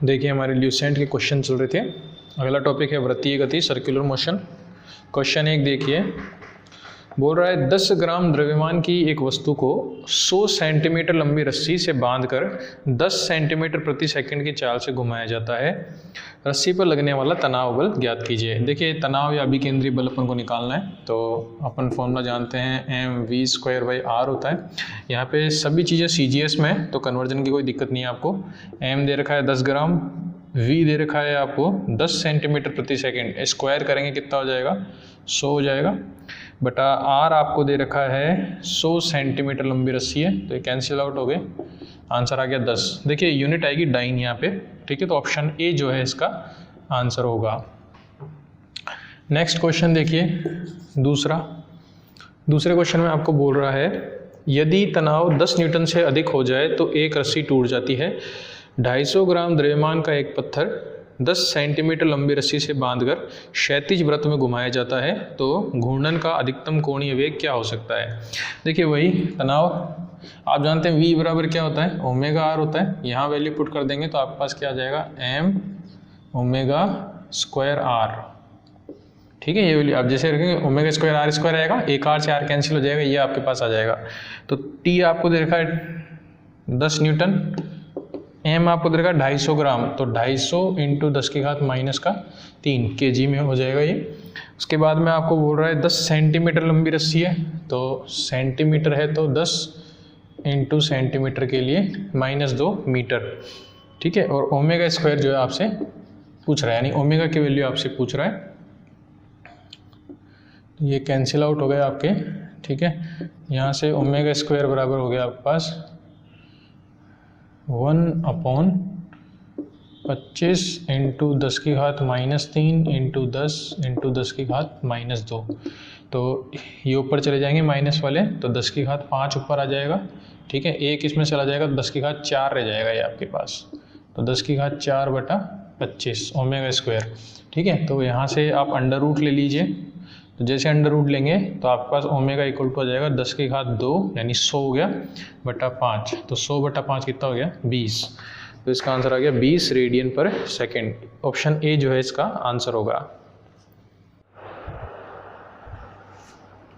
देखिए हमारे ल्यूसेंट के क्वेश्चन चल रहे थे। अगला टॉपिक है वृत्तीय गति, सर्कुलर मोशन। क्वेश्चन 1 देखिए, बोल रहा है 10 ग्राम द्रव्यमान की एक वस्तु को 100 सेंटीमीटर लंबी रस्सी से बांधकर 10 सेंटीमीटर प्रति सेकंड की चाल से घुमाया जाता है। रस्सी पर लगने वाला तनाव बल ज्ञात कीजिए। देखिए तनाव या अभिकेंद्री बल अपन को निकालना है, तो अपन फॉर्मूला जानते हैं mv²/r होता है। यहाँ पे सभी चीज़ें CGS में है, तो कन्वर्जन की कोई दिक्कत नहीं है आपको। m दे रखा है 10 ग्राम, v दे रखा है आपको 10 सेंटीमीटर प्रति सेकंड, स्क्वायर करेंगे कितना हो जाएगा 100 हो जाएगा, बटा r आपको दे रखा है 100 सेंटीमीटर लंबी रस्सी है, तो ये कैंसिल आउट हो गए, आंसर आ गया 10। देखिए यूनिट आएगी डाइन यहाँ पे, ठीक है, तो ऑप्शन ए जो है इसका आंसर होगा। नेक्स्ट क्वेश्चन देखिए, दूसरे क्वेश्चन में आपको बोल रहा है यदि तनाव 10 न्यूटन से अधिक हो जाए तो एक रस्सी टूट जाती है। 250 ग्राम द्रव्यमान का एक पत्थर 10 सेंटीमीटर लंबी रस्सी से बांधकर क्षैतिज वृत्त में घुमाया जाता है, तो घूर्णन का अधिकतम कोणीय वेग क्या हो सकता है। देखिए वही तनाव आप जानते हैं, v बराबर क्या होता है ω/r होता है। यहाँ वैल्यू पुट कर देंगे तो आपके पास क्या आ जाएगा m²r, ठीक है। ये वैल्यू आप जैसे रखेंगे ω²r² आएगा, एक r से r कैंसिल हो जाएगा, ये आपके पास आ जाएगा। तो t आपको दे रखा है 10 न्यूटन, m आपको दे रखा है 250 ग्राम, तो 250 इंटू 10⁻³ kg में हो जाएगा ये। उसके बाद में आपको बोल रहा है 10 सेंटीमीटर लंबी रस्सी है, तो सेंटीमीटर है तो 10 इंटू सेंटीमीटर के लिए -2 मीटर, ठीक है। और ω² जो है आपसे पूछ रहा है, यानी ओमेगा की वैल्यू आपसे पूछ रहा है, ये कैंसिल आउट हो गया आपके, ठीक है। यहाँ से ω² बराबर हो गया आपके पास 1/25 इंटू 10⁻³ इंटू 10 इंटू 10⁻², तो ये ऊपर चले जाएंगे माइनस वाले, तो 10⁵ ऊपर आ जाएगा, ठीक है। एक इसमें चला जाएगा, 10⁴ रह जाएगा ये आपके पास, तो 10⁴/25 ω², ठीक है। तो यहाँ से आप अंडर रूट ले लीजिए, तो जैसे अंडर रूट लेंगे तो आपके पास ओमेगा इक्वल टू आ जाएगा 10⁵2 यानी 100 हो गया बटा 5, तो 100/5 कितना हो गया 20, तो इसका आंसर आ गया 20 रेडियन पर सेकेंड। ऑप्शन ए जो है इसका आंसर होगा।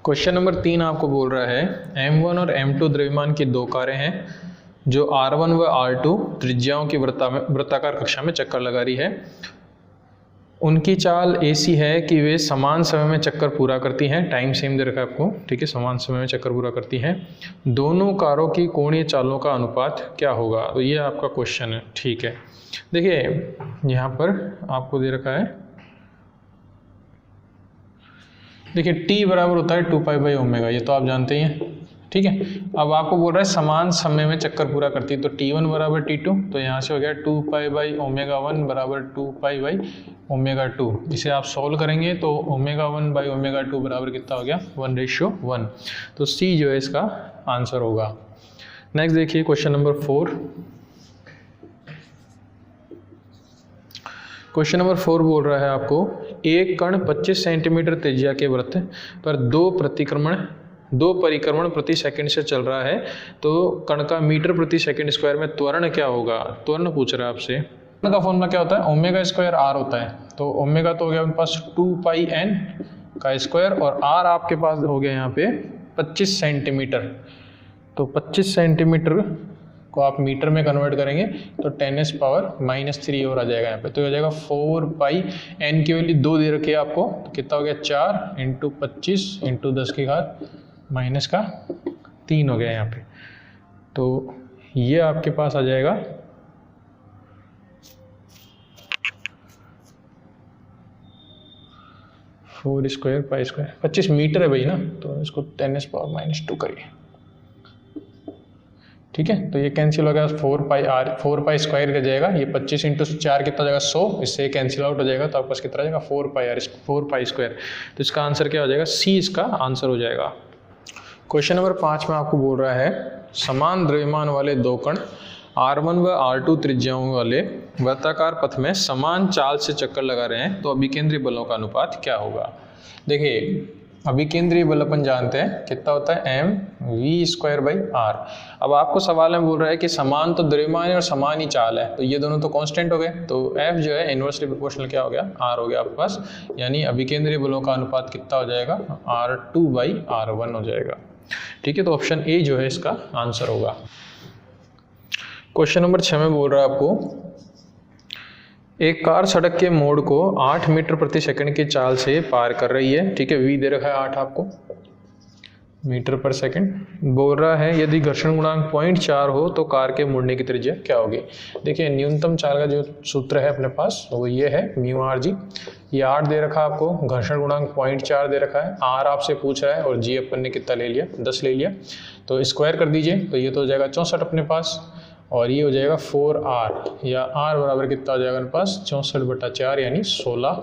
क्वेश्चन नंबर 3 आपको बोल रहा है m1 और m2 द्रव्यमान की दो कारें हैं जो r1 व r2 त्रिज्याओं की वृत्ताकार कक्षा में चक्कर लगा रही है। उनकी चाल ऐसी है कि वे समान समय में चक्कर पूरा करती हैं, टाइम सेम दे रखा है आपको, ठीक है, समान समय में चक्कर पूरा करती हैं। दोनों कारों की कोणीय चालों का अनुपात क्या होगा, तो ये आपका क्वेश्चन है, ठीक है। देखिए यहाँ पर आपको दे रखा है, देखिए t बराबर होता है 2π/ω, ये तो आप जानते ही हैं, ठीक है। अब आपको बोल रहा है समान समय में चक्कर पूरा करती है, तो t1 बराबर t2, तो यहाँ से हो गया 2π/ω1 बराबर 2π/ω2। इसे आप सॉल्व करेंगे तो ω1/ω2 बराबर कितना हो गया 1:1, तो C जो है इसका आंसर होगा। नेक्स्ट देखिए क्वेश्चन नंबर 4। क्वेश्चन नंबर 4 बोल रहा है आपको एक कण 25 सेंटीमीटर त्रिज्या के वृत्त पर दो परिक्रमण प्रति सेकंड से चल रहा है, तो कण का मीटर प्रति सेकंड स्क्वायर में त्वरण क्या होगा, त्वरण पूछ रहा है आपसे। त्वरण का फॉर्मूला क्या होता है ω²r होता है, तो ओमेगा तो हो गया अपने पास 2πn² और r आपके पास हो गया यहाँ पे 25 सेंटीमीटर, तो 25 सेंटीमीटर को आप मीटर में कन्वर्ट करेंगे तो 10⁻³ और आ जाएगा यहाँ पे, तो हो जाएगा 4π, n की वैल्यू 2 दे रखी है आपको, तो कितना हो गया 4 इंटू 25 इंटू 10⁻³ हो गया यहाँ पे, तो ये आपके पास आ जाएगा 4² 25 मीटर है भाई ना, तो इसको 10⁻² करिए, ठीक है। तो ये कैंसिल हो गया 4π² का जाएगा, ये 25 इंटू 4 कितना जाएगा 100, इससे कैंसिल आउट हो जाएगा, तो आपके पास कितना जाएगा 4π², तो इसका आंसर क्या हो जाएगा C इसका आंसर हो जाएगा। क्वेश्चन नंबर 5 में आपको बोल रहा है समान द्रव्यमान वाले दो कण r1 व r2 त्रिज्याओं वाले वृत्ताकार पथ में समान चाल से चक्कर लगा रहे हैं, तो अभिकेंद्री बलों का अनुपात क्या होगा। देखिए अभिकेंद्रीय बल अपन जानते हैं कितना होता है M V square by R. अब आपको सवाल में बोल रहा है कि समान तो द्रव्यमान है और समान ही चाल है, तो ये दोनों तो कांस्टेंट हो गए, तो एफ जो है इनवर्सली प्रोपोर्शनल क्या हो गया, आर हो गया आपके पास, यानी अभिकेंद्रीय बलों का अनुपात कितना हो जाएगा, R2 बाई R1 हो जाएगा। ठीक है, तो ऑप्शन ए जो है इसका आंसर होगा। क्वेश्चन नंबर 6 में बोल रहा है आपको एक कार सड़क के मोड़ को 8 मीटर प्रति सेकंड की चाल से पार कर रही है। ठीक है, वी दे रखा है 8 आपको मीटर पर सेकंड। बोल रहा है यदि घर्षण गुणांक 0.4 हो तो कार के मुड़ने की त्रिज्या क्या होगी। देखिए न्यूनतम चाल का जो सूत्र है अपने पास वो ये है म्यू आर जी। ये 8 दे रखा है आपको, घर्षण गुणांक 0.4 दे रखा है, आर आपसे पूछ रहा है और जी अपन ने कितना ले लिया, 10 ले लिया, तो स्क्वायर कर दीजिए, तो ये तो हो जाएगा 64 अपने पास, और ये हो जाएगा 4R या R बराबर कितना हो जाएगा अपने पास 64/4 यानी 16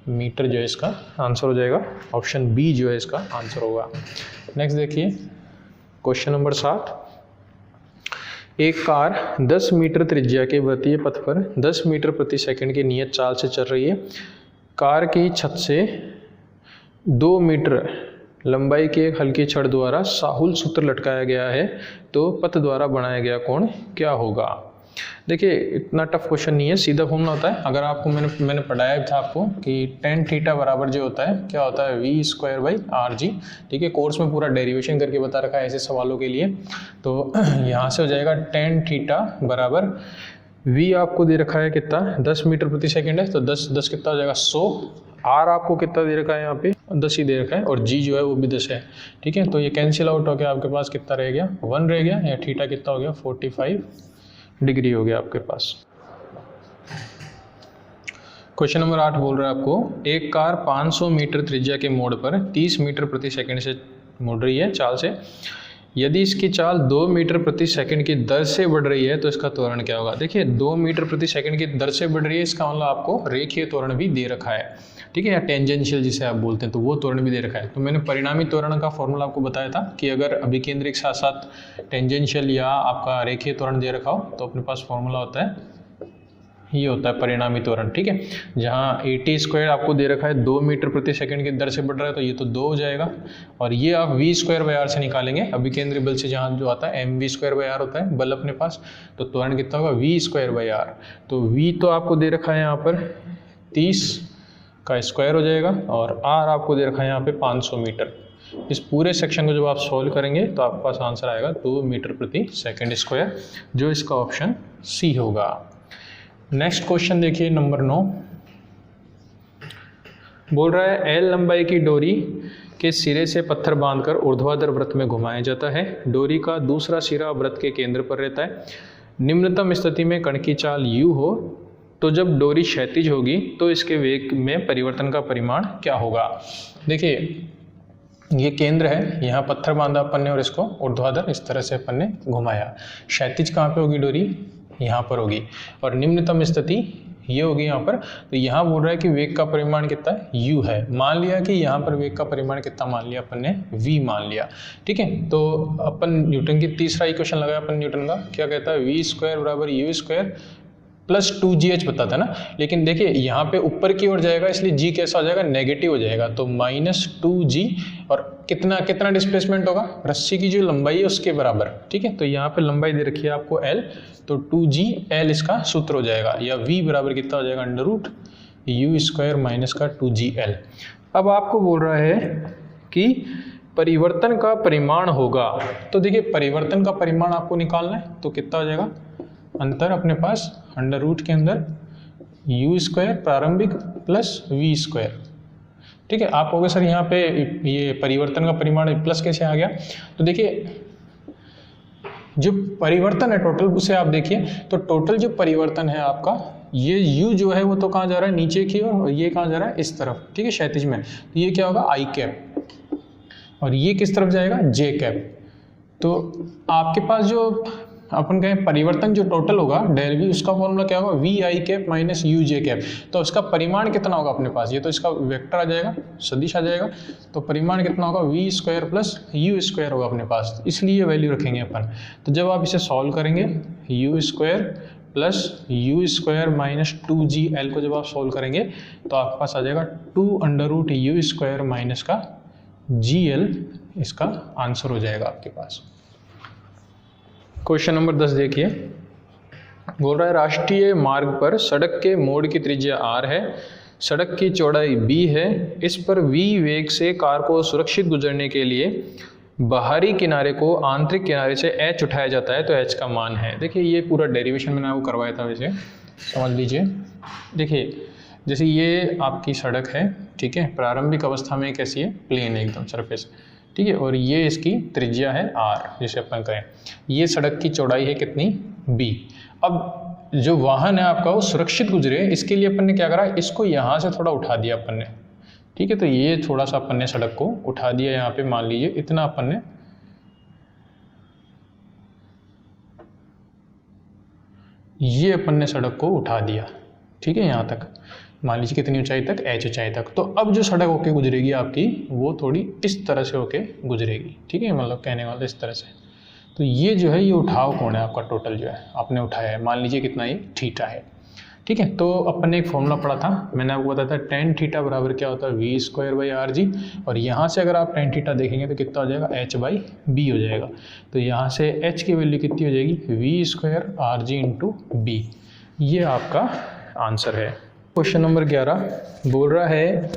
मीटर जो है इसका आंसर हो जाएगा। ऑप्शन बी जो है इसका आंसर होगा। नेक्स्ट देखिए क्वेश्चन नंबर 7। एक कार 10 मीटर त्रिज्या के वृत्तीय पथ पर 10 मीटर प्रति सेकंड की नियत चाल से चल रही है। कार की छत से 2 मीटर लंबाई के एक हल्की छड़ द्वारा साहुल सूत्र लटकाया गया है, तो पथ द्वारा बनाया गया कोण क्या होगा। देखिए इतना टफ क्वेश्चन नहीं है, सीधा फॉर्मूला होता है। अगर आपको मैंने पढ़ाया था आपको कि tan थीटा बराबर जो होता है क्या होता है V square by R G. ठीक है, कोर्स में पूरा डेरिवेशन करके बता रखा है ऐसे सवालों के लिए। तो यहाँ से हो जाएगा tan थीटा बराबर वी आपको दे रखा है कितना 10 मीटर प्रति सेकेंड है, तो 10 कितना हो जाएगा 100। आर आपको कितना दे रखा है यहाँ पे 10 ही दे रखा है, और जी जो है वो भी 10 है। ठीक है, तो ये कैंसिल आउट हो गया, आपके पास कितना रह गया 1 रह गया, या थीटा कितना हो गया 45 डिग्री हो गया आपके पास। क्वेश्चन नंबर 8 बोल रहा है आपको एक कार 500 मीटर त्रिज्या के मोड़ पर 30 मीटर प्रति सेकंड से मुड़ रही है चाल से। यदि इसकी चाल 2 मीटर प्रति सेकंड की दर से बढ़ रही है तो इसका त्वरण क्या होगा। देखिए 2 मीटर प्रति सेकंड की दर से बढ़ रही है, इसका मतलब आपको रेखीय त्वरण भी दे रखा है। ठीक है, या टेंजेंशियल जिसे आप बोलते हैं, तो वो त्वरण भी दे रखा है। तो मैंने परिणामी त्वरण का फॉर्मूला आपको बताया था कि अगर अभिकेंद्रिक साथ साथ टेंजेंशियल या आपका रेखीय त्वरण दे रखा हो तो अपने पास फॉर्मूला होता है, ये होता है परिणामी त्वरण। ठीक है, जहाँ 80 स्क्वायर आपको दे रखा है 2 मीटर प्रति सेकंड की दर से बढ़ रहा है, तो ये तो 2 हो जाएगा, और ये आप वी स्क्वायर बाई आर से निकालेंगे। अभिकेंद्रीय बल से जहाँ जो आता है M V square by R होता है बल अपने पास, तो त्वरण कितना होगा वी स्क्वायर बाई आर। तो वी तो आपको दे रखा है यहाँ पर 30 का स्क्वायर हो जाएगा, और आर आपको दे रखा है यहाँ पे 500 मीटर। इस पूरे सेक्शन को जब आप सॉल्व करेंगे तो आपके पास आंसर आएगा 2 मीटर प्रति सेकंड स्क्वायर, जो इसका ऑप्शन सी होगा। नेक्स्ट क्वेश्चन देखिए नंबर 9। बोल रहा है एल लंबाई की डोरी के सिरे से पत्थर बांधकर ऊर्ध्वाधर वृत्त में घुमाया जाता है। डोरी का दूसरा सिरा वृत्त के केंद्र पर रहता है। निम्नतम स्थिति में कण की चाल u हो तो जब डोरी क्षैतिज होगी तो इसके वेग में परिवर्तन का परिमाण क्या होगा। देखिए ये केंद्र है, यहाँ पत्थर बांधा अपन ने और इसको ऊर्ध्वाधर इस तरह से अपन ने घुमाया। क्षैतिज कहाँ पे होगी डोरी, यहाँ पर होगी, और निम्नतम स्थिति ये होगी यहाँ पर। तो यहाँ बोल रहा है कि वेग का परिमाण कितना है u है। मान लिया कि यहाँ पर वेग का परिमाण कितना मान लिया अपन ने v मान लिया। ठीक है, तो अपन न्यूटन की तीसरा इक्वेशन लगाया अपन न्यूटन का, क्या कहता है v स्क्वायर बराबर u स्क्वायर प्लस 2gh बताता है ना। लेकिन देखिए यहाँ पे ऊपर की ओर जाएगा इसलिए g कैसा हो जाएगा नेगेटिव हो जाएगा, तो -2g, और कितना डिस्प्लेसमेंट होगा रस्सी की जो लंबाई है उसके बराबर। ठीक है, तो यहाँ पे लंबाई दे रखी है आपको l, तो 2g l इसका सूत्र हो जाएगा, या v बराबर कितना हो जाएगा √u स्क्वायर माइनस का 2gl। अब आपको बोल रहा है कि परिवर्तन का परिमाण होगा, तो देखिए परिवर्तन का परिमाण आपको निकालना है, तो कितना हो जाएगा अंतर अपने पास √ के अंदर u स्क्वायर प्रारंभिक प्लस v स्क्वायर। ठीक है, आप कहोगे सर यहाँ पे ये परिवर्तन का परिमाण प्लस कैसे आ गया। तो देखिए जो परिवर्तन है टोटल उसे आप देखिए, तो टोटल जो परिवर्तन है आपका ये u जो है वो तो कहाँ जा रहा है नीचे की ओर, और ये कहाँ जा रहा है इस तरफ। ठीक है, क्षैतिज में, तो ये क्या होगा i कैप, और ये किस तरफ जाएगा j कैप। तो आपके पास जो अपन कहें परिवर्तन जो टोटल होगा डेल v, उसका फॉर्मूला क्या होगा V I cap minus U J cap. तो उसका परिमाण कितना होगा अपने पास, ये तो इसका वेक्टर आ जाएगा, सदिश आ जाएगा, तो परिमाण कितना होगा V square plus U square होगा अपने पास, इसलिए ये वैल्यू रखेंगे अपन। तो जब आप इसे सॉल्व करेंगे you square plus U square minus 2gl को जब आप सॉल्व करेंगे तो आपके पास आ जाएगा 2 √u स्क्वायर माइनस का GL इसका आंसर हो जाएगा आपके पास। क्वेश्चन नंबर 10 देखिए, बोल रहा है राष्ट्रीय मार्ग पर सड़क के मोड़ की त्रिज्या r है, सड़क की चौड़ाई b है, इस पर v वेग से कार को सुरक्षित गुजरने के लिए बाहरी किनारे को आंतरिक किनारे से h उठाया जाता है, तो h का मान है। देखिए ये पूरा डेरिवेशन मैंने आपको करवाया था, वैसे समझ लीजिए। देखिए जैसे ये आपकी सड़क है, ठीक है, प्रारंभिक अवस्था में कैसी है, प्लेन है एकदम सरफेस, ठीक है, और ये इसकी त्रिज्या है r, जिसे अपन कहें ये सड़क की चौड़ाई है कितनी, b। अब जो वाहन है आपका वो सुरक्षित गुजरे, इसके लिए अपन ने क्या करा, इसको यहाँ से थोड़ा उठा दिया अपन ने, ठीक है, तो ये थोड़ा सा अपन ने सड़क को उठा दिया, यहाँ पे मान लीजिए इतना अपन ने, ये अपन ने सड़क को उठा दिया, ठीक है, यहाँ तक मान लीजिए कितनी ऊंचाई तक, h ऊंचाई तक। तो अब जो सड़क होके गुजरेगी आपकी वो थोड़ी इस तरह से होके गुजरेगी, ठीक है, मतलब कहने वाला इस तरह से। तो ये जो है ये उठाव कोण है आपका, टोटल जो है आपने उठाया है, मान लीजिए कितना ये थीटा है, ठीक है। तो अपन ने एक फॉर्मूला पढ़ा था, मैंने आपको बताया था tan थीटा बराबर क्या होता है, v²/rg, और यहाँ से अगर आप tan थीटा देखेंगे तो कितना हो जाएगा, h/b हो जाएगा। तो यहाँ से h की वैल्यू कितनी हो जाएगी, v²rg × b, ये आपका आंसर है। क्वेश्चन नंबर 11 बोल रहा है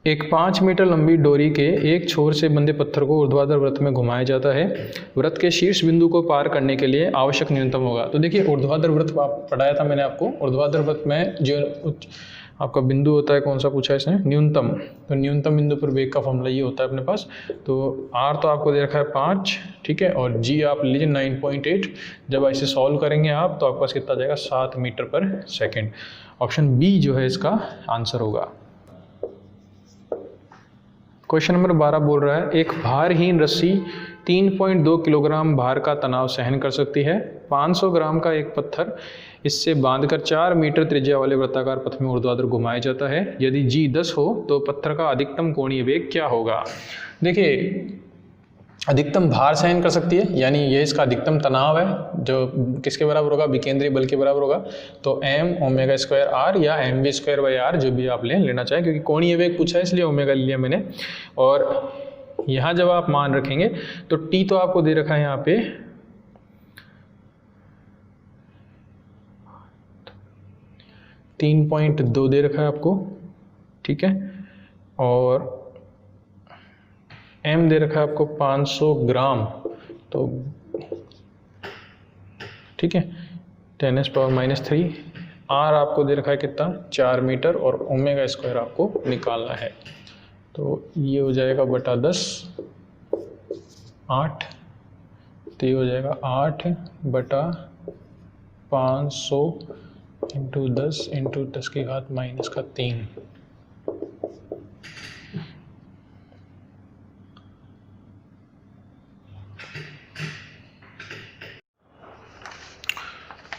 एक 5 मीटर लंबी डोरी के एक छोर से बंधे पत्थर को ऊर्ध्वाधर वृत्त में घुमाया जाता है, वृत्त के शीर्ष बिंदु को पार करने के लिए आवश्यक न्यूनतम होगा। तो देखिए ऊर्ध्वाधर वृत्त पढ़ाया था मैंने आपको, ऊर्ध्वाधर वृत्त में जो आपका बिंदु होता है कौन सा पूछा है इसने, न्यूनतम। तो न्यूनतम बिंदु पर वेग का फॉर्मूला ये होता है अपने पास। तो r तो आपको दे रखा है 5, ठीक है, और g आप लीजिए 9.8। जब ऐसे सॉल्व करेंगे आप तो आपके पास कितना जाएगा, 7 मीटर पर सेकेंड। ऑप्शन बी जो है इसका आंसर होगा। क्वेश्चन नंबर 12 बोल रहा है एक भारहीन रस्सी 3.2 किलोग्राम भार का तनाव सहन कर सकती है। 500 ग्राम का एक पत्थर इससे बांधकर 4 मीटर त्रिज्या वाले वृत्ताकार पथ में ऊर्ध्वाधर घुमाया जाता है। यदि g 10 हो तो पत्थर का अधिकतम कोणीय वेग क्या होगा। देखिए अधिकतम भार सहन कर सकती है, यानी ये इसका अधिकतम तनाव है जो किसके बराबर होगा, विकेंद्रीय बल के बराबर होगा। तो m⍵²r या mv²/r जो भी आप लेना चाहें, क्योंकि कोणीय वेग पूछा है इसलिए ओमेगा लिया मैंने। और यहाँ जब आप मान रखेंगे तो t तो आपको दे रखा है यहाँ पे 3.2 दे रखा है आपको, ठीक है, और m दे रखा है आपको 500 ग्राम, तो ठीक है 10⁻³ r आपको दे रखा है कितना, 4 मीटर, और ω² आपको निकालना है। तो ये हो जाएगा बटा 10 8, तो ये हो जाएगा 8/500 × 10 × 10⁻³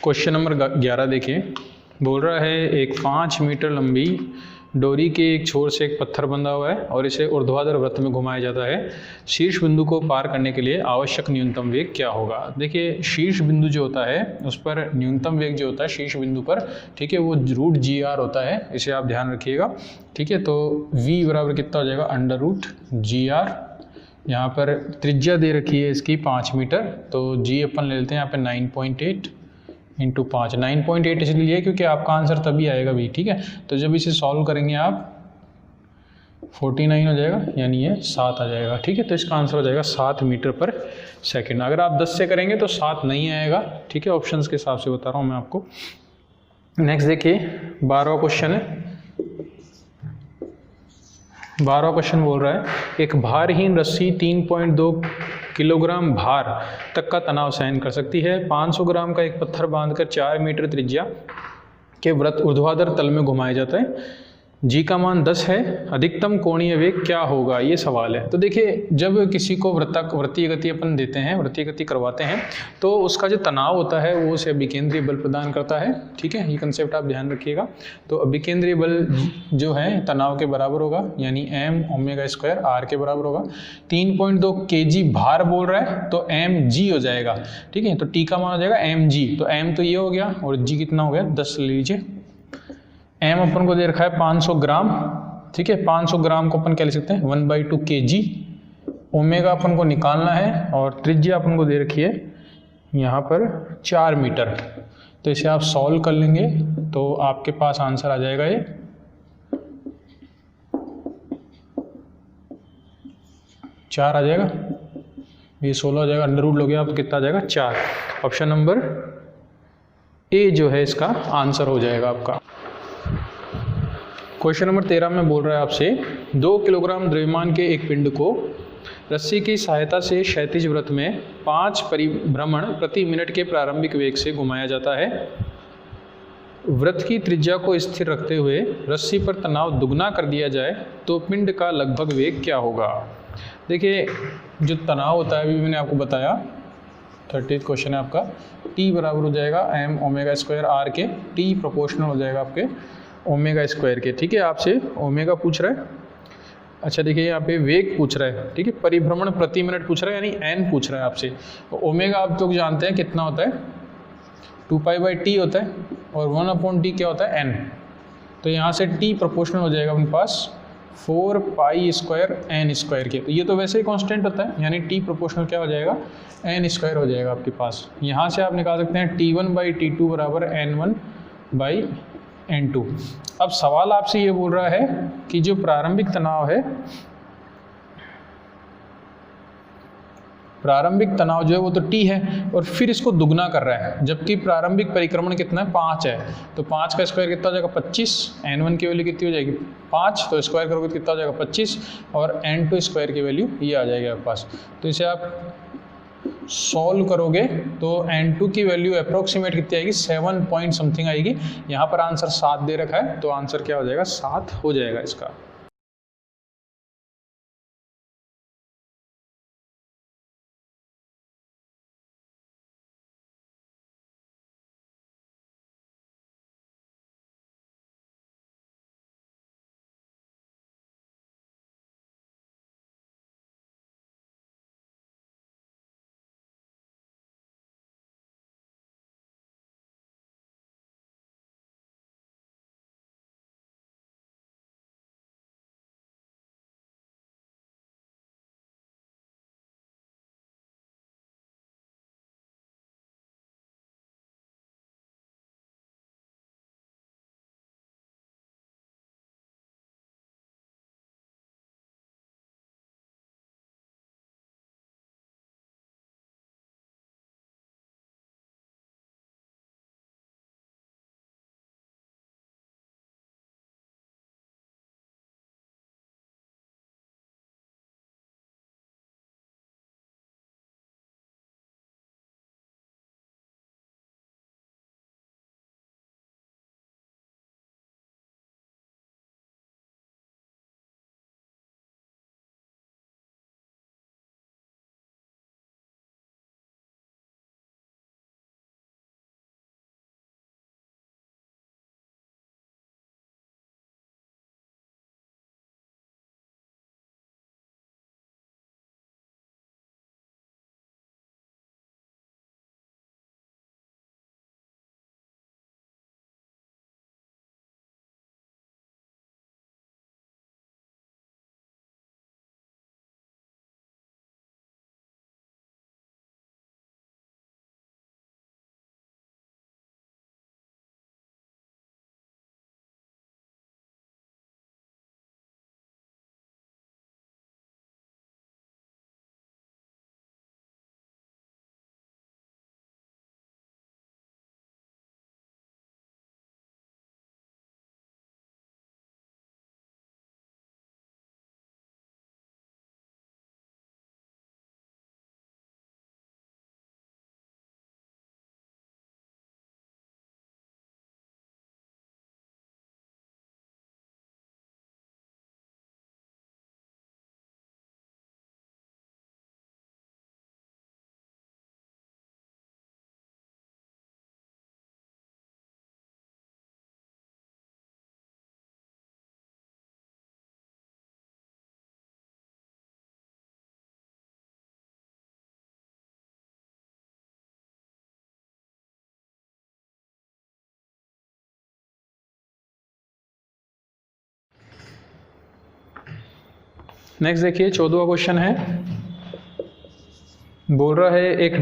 क्वेश्चन नंबर 11 देखिए, बोल रहा है एक 5 मीटर लंबी डोरी के एक छोर से एक पत्थर बंधा हुआ है और इसे ऊर्ध्वाधर वृत्त में घुमाया जाता है। शीर्ष बिंदु को पार करने के लिए आवश्यक न्यूनतम वेग क्या होगा। देखिए शीर्ष बिंदु जो होता है उस पर न्यूनतम वेग जो होता है शीर्ष बिंदु पर, ठीक है, वो √gr होता है, इसे आप ध्यान रखिएगा, ठीक है। तो v बराबर कितना हो जाएगा, √gr। यहाँ पर त्रिज्या दे रखी है इसकी 5 मीटर, तो g अपन ले लेते हैं यहाँ पे 9.8 × 5। 9.8 इसलिए लिया क्योंकि आपका आंसर तभी आएगा भी, ठीक है। तो जब इसे सॉल्व करेंगे आप 49 हो जाएगा, यानी ये 7 आ जाएगा, ठीक है। तो इसका आंसर हो जाएगा 7 मीटर पर सेकेंड। अगर आप 10 से करेंगे तो 7 नहीं आएगा, ठीक है, ऑप्शंस के हिसाब से बता रहा हूँ मैं आपको। नेक्स्ट देखिए 12वां क्वेश्चन है। 12वां क्वेश्चन बोल रहा है एक भारहीन रस्सी 3.2 किलोग्राम भार तक का तनाव सहन कर सकती है। 500 ग्राम का एक पत्थर बांधकर 4 मीटर त्रिज्या के वृत्त ऊर्ध्वाधर तल में घुमाया जाता है। जी का मान 10 है, अधिकतम कोणीय वेग क्या होगा, ये सवाल है। तो देखिए जब किसी को वृत्तीय गति अपन देते हैं, वृत्तीय गति करवाते हैं, तो उसका जो तनाव होता है वो उसे अभिकेंद्रीय बल प्रदान करता है, ठीक है, ये कंसेप्ट आप ध्यान रखिएगा। तो अभिकेंद्रीय बल जो है तनाव के बराबर होगा, यानी m⍵² के बराबर होगा। 3.2 kg भार बोल रहा है तो mg हो जाएगा, ठीक है। तो t का मान हो जाएगा mg, तो m तो ये हो गया और g कितना हो गया 10 ले लीजिए। m अपन को दे रखा है 500 ग्राम, ठीक है, 500 ग्राम को अपन क्या लिख सकते हैं 1/2 kg। ओमेगा अपन को निकालना है और त्रिज्या अपन को दे रखी है यहाँ पर 4 मीटर। तो इसे आप सॉल्व कर लेंगे तो आपके पास आंसर आ जाएगा ये 4 आ जाएगा, ये 16 हो जाएगा, अंडर रूट लोगे आप कितना आ जाएगा 4। ऑप्शन नंबर ए जो है इसका आंसर हो जाएगा आपका। क्वेश्चन नंबर 13 में बोल रहा है आपसे 2 किलोग्राम द्रव्यमान के एक पिंड को रस्सी की सहायता से क्षैतिज वृत्त में 5 परिभ्रमण प्रति मिनट के प्रारंभिक वेग से घुमाया जाता है। वृत्त की त्रिज्या को स्थिर रखते हुए रस्सी पर तनाव दुगना कर दिया जाए तो पिंड का लगभग वेग क्या होगा। देखिए जो तनाव होता है अभी मैंने आपको बताया, 30th क्वेश्चन है आपका, T बराबर हो जाएगा m ओमेगा स्क्वायर r के, T प्रोपोर्शनल हो जाएगा आपके ओमेगा स्क्वायर के। ठीक है, आपसे ओमेगा पूछ रहा है। अच्छा देखिए यहाँ पे वेग पूछ रहा है, ठीक है, परिभ्रमण प्रति मिनट पूछ रहा है यानी n पूछ रहा है आपसे। तो ओमेगा आप लोग जानते हैं कितना होता है 2π/t होता है और 1/t क्या होता है n। तो यहाँ से t प्रोपोर्शनल हो जाएगा अपने पास 4π² n स्क्वायर के। तो ये तो वैसे ही कांस्टेंट होता है यानी t प्रोपोर्शनल क्या हो जाएगा n स्क्वायर हो जाएगा आपके पास। यहाँ से आप निकाल सकते हैं T1/T2 बराबर n1/n2। अब सवाल आपसे ये बोल रहा है कि जो प्रारंभिक तनाव है, प्रारंभिक तनाव जो है वो तो T है और फिर इसको दुगना कर रहा है, जबकि प्रारंभिक परिक्रमण कितना है 5 है। तो 5 का स्क्वायर कितना हो जाएगा 25, n1 की वैल्यू कितनी हो जाएगी 5, तो स्क्वायर करोगे तो कितना हो जाएगा 25 और n2 स्क्वायर की वैल्यू ये आ जाएगी आपके पास। तो इसे आप सॉल्व करोगे तो n2 की वैल्यू अप्रोक्सीमेट कितनी आएगी 7 पॉइंट समथिंग आएगी। यहाँ पर आंसर 7 दे रखा है तो आंसर क्या हो जाएगा 7 हो जाएगा इसका। नेक्स्ट देखिए 14वां क्वेश्चन है, बोल रहा है एक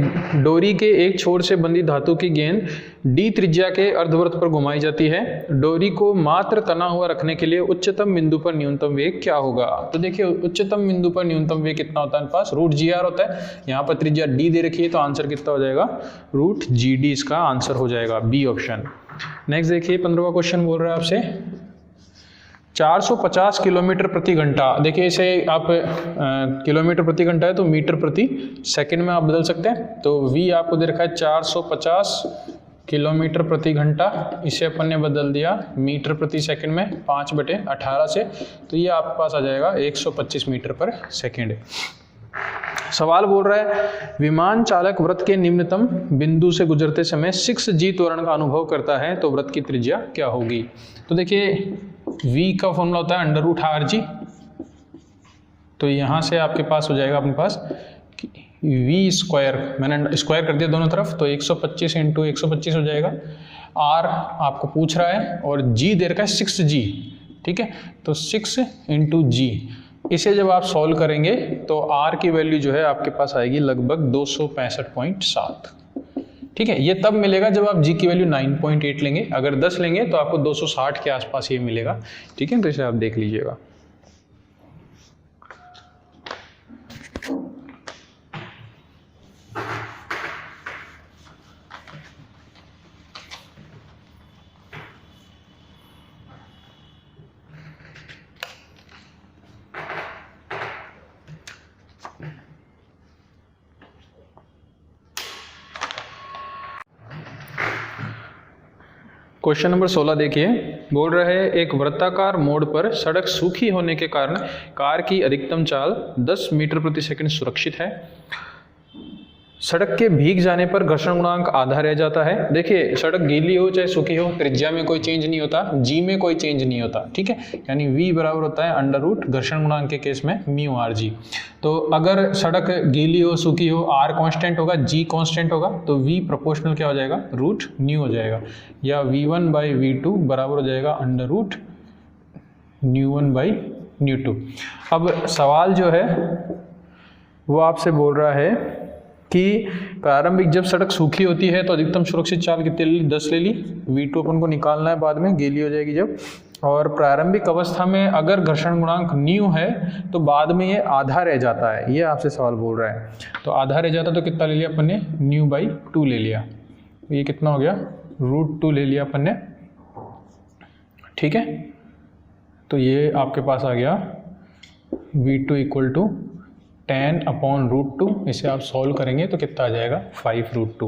डोरी के एक छोर से बंधी धातु की गेंद डी त्रिज्या के अर्धवृत्त पर घुमाई जाती है। डोरी को मात्र तना हुआ रखने के लिए उच्चतम बिंदु पर न्यूनतम वेग क्या होगा। तो देखिए उच्चतम बिंदु पर न्यूनतम वेग कितना होता है हमारे पास, रूट जी आर होता है। यहाँ पर त्रिज्या डी दे रखी है तो आंसर कितना हो जाएगा, रूट जी डी इसका आंसर हो जाएगा, बी ऑप्शन। नेक्स्ट देखिए 15वां क्वेश्चन बोल रहा है आपसे 450 किलोमीटर प्रति घंटा। देखिए इसे आप किलोमीटर प्रति घंटा है तो मीटर प्रति सेकंड में आप बदल सकते हैं। तो v आपको दे रखा है 450 किलोमीटर प्रति घंटा, इसे अपन ने बदल दिया मीटर प्रति सेकंड में 5/18 से, तो ये आपके पास आ जाएगा 125 मीटर पर सेकंड। सवाल बोल रहा है विमान चालक वृत्त के निम्नतम बिंदु से गुजरते समय 6g त्वरण का अनुभव करता है तो वृत्त की त्रिज्या क्या होगी। तो देखिए v का फॉर्मूला होता है √r(g), तो यहाँ से आपके पास हो जाएगा अपने पास v², मैंने स्क्वायर कर दिया दोनों तरफ, तो 125 × 125 हो जाएगा। r आपको पूछ रहा है और g दे रखा है 6g, ठीक है, तो 6 × g, इसे जब आप सॉल्व करेंगे तो r की वैल्यू जो है आपके पास आएगी लगभग 265.7, ठीक है। ये तब मिलेगा जब आप g की वैल्यू 9.8 लेंगे, अगर 10 लेंगे तो आपको 260 के आसपास ये मिलेगा, ठीक है, तो इसे आप देख लीजिएगा। क्वेश्चन नंबर 16 देखिए, बोल रहा है एक वृत्ताकार मोड़ पर सड़क सूखी होने के कारण कार की अधिकतम चाल 10 मीटर प्रति सेकंड सुरक्षित है। सड़क के भीग जाने पर घर्षण गुणांक आधा रह जाता है। देखिए सड़क गीली हो चाहे सूखी हो, त्रिज्या में कोई चेंज नहीं होता, जी में कोई चेंज नहीं होता, ठीक है, यानी v बराबर होता है √ घर्षण गुणांक के केस में μ/g। तो अगर सड़क गीली हो सूखी हो, r कांस्टेंट होगा, g कांस्टेंट होगा, तो v प्रोपोर्शनल क्या हो जाएगा, √μ हो जाएगा, या v1/v2 बराबर हो जाएगा √μ1/μ2। अब सवाल जो है वो आपसे बोल रहा है कि प्रारंभिक जब सड़क सूखी होती है तो अधिकतम सुरक्षित चाल कितनी ले ली, 10 ले ली, v2 अपन को निकालना है बाद में, गीली हो जाएगी जब, और प्रारंभिक अवस्था में अगर घर्षण गुणांक न्यू है तो बाद में ये आधा रह जाता है, ये आपसे सवाल बोल रहा है। तो आधा रह जाता तो कितना ले लिया अपन ने, μ/2 ले लिया, तो ये कितना हो गया, √2 ले लिया अपन ने, ठीक है। तो ये आपके पास आ गया v2 = 10/√2, इसे आप सॉल्व करेंगे तो कितना आ जाएगा, 5√2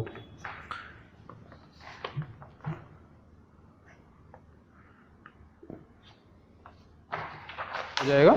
हो जाएगा।